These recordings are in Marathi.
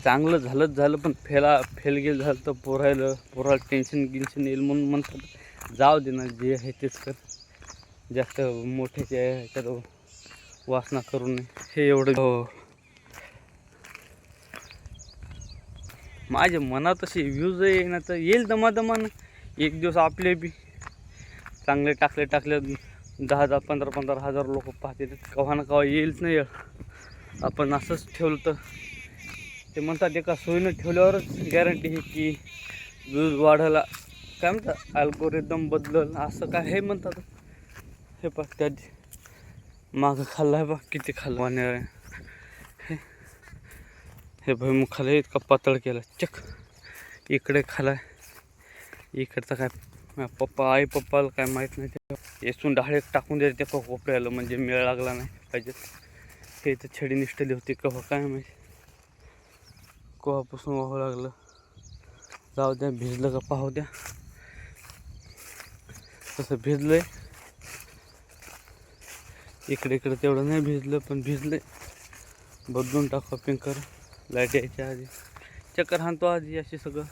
चांगलं झालं पण फेल गेल झालं तर पोराला टेन्शन गिन्शन येईल म्हणून म्हणतात जाऊ दे ना, जे आहे तेच कर, जास्त मोठ्याच्या ह्याच्यात वासना करू नये. हे एवढं हो. माझ्या मनात अशी व्ह्यूज आहे ना, तर येईल दमादमानं. एक दिवस आपले बी चांगले टाकले 10 15 हजार लोक पाहतील. केव्हा ना केव्हा येईलच नाही. आपण असंच ठेवलं तर ते म्हणतात एका सोयीनं ठेवल्यावरच गॅरंटी आहे की व्ह्यूज वाढायला. काय म्हणतात अल्गोरिदम बदलल असं काय हे म्हणतात. हे पा त्या मागं खाल्लं आहे बा, किती खाल्लं वाण्यावर. हे भुईमुग खाल्लं, इतका पातळ केला चक. इकडे खाला, इकडचं काय पप्पाला काय माहीत नाही. ते येसून डाळे टाकून द्यायचे त्या कोपऱ्याला, म्हणजे मेळ लागला नाही पाहिजे. ते इथं छडी निष्ठली होती कव्हा काय माहिती, केव्हापासून व्हावं लागलं. जाऊ द्या, भिजलं का पाहू द्या. तसं भिजलंय, इकडे तेवढं नाही भिजलं, पण भिजलंय. बदलून टाका पिंकर, लाईट यायच्या आधी. चक्कर हाणतो आधी अशी सगळं.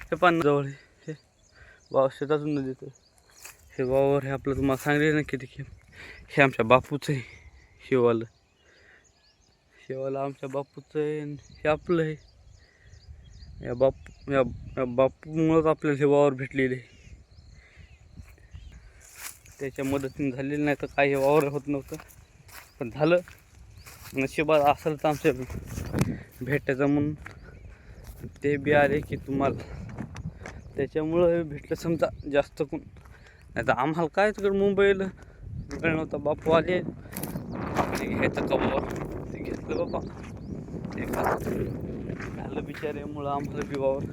हे पान जवळ हे वाव शेतातून नदी येतं. हे वावर हे आपलं तुम्हाला सांगले ना किती. हे आमच्या बापूचं आहे. शेवालं आमच्या बापूचं आहे. हे आपलं आहे. या बापूमुळंच आपल्याला हे वावर भेटलेले. त्याच्या मदतीने झालेलं नाही तर काही वावर होत नव्हतं. पण झालं, नशिबात असेल तर आमच्या भेटायचं म्हणून ते बी आले की तुम्हाला त्याच्यामुळं भेटलं समजा जास्त कोण. नाही तर आम्हाला काय तिकडं मुंबईला वेळ नव्हता. बापू आले, आपले घ्यायचं कवर ते घेतलं बाबा. ते झालं बिचाऱ्यामुळं आम्हाला बी वावर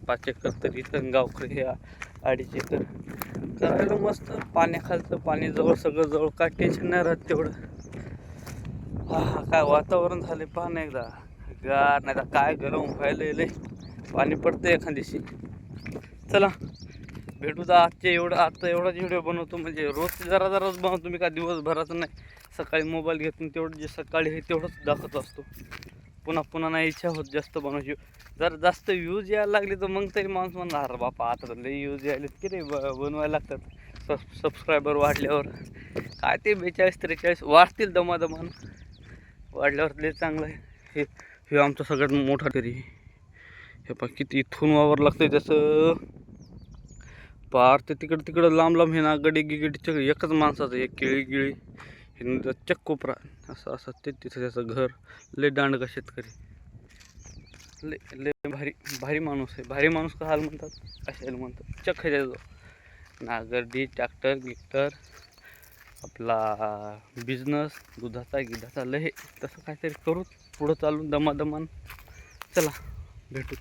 5 एकर तरी इथं गावकडे हे 2.5 एकर करायला मस्त. पाण्याखालचं पाणी जवळ, सगळं जवळ, काय टेन्शन नाही राहत तेवढं. हा काय वातावरण झाले पहा ना एकदा गार. नाही तर काय गरम व्हायला लय. पाणी पडतं एखाद्याशी. चला भेटू तर आता एवढाच व्हिडिओ बनवतो, म्हणजे रोज जराच बनवतो मी, का दिवसभराचं नाही. सकाळी मोबाईल घेतून तेवढं जे सकाळी आहे तेवढंच दाखवत असतो. पुन्हा नाही इच्छा होत जास्त बनवायची. जर जास्त व्ह्यूज यायला लागले तर मग तरी माणूस म्हणणार अरे बापा आता तर लई व्ह्यूज यायले की रे, बनवायला लागतात. सबस्क्रायबर वाढल्यावर काय ते 42-43 वाढतील दमादमान. वाढल्यावर लय चांगलं आहे. हे आमचं सगळ्यात मोठा तरी. हे पण किती इथून वावर लागतंय त्याचं पार ते तिकडं लांब हे ना गडी एकच माणसाचं, एक केळी हे चक कोपरा असं ते तिथं त्याचं घर. लय दांड का शेतकरी, लय भारी माणूस आहे. भारी माणूस का हाल म्हणतात, कशाला म्हणतात चक ह्याच्याजवळ नागरडी ट्रॅक्टर गिक्टर आपला बिझनेस दुधाचा लय. तसं काहीतरी करू पुढं चालून दमादमान. चला भेटू.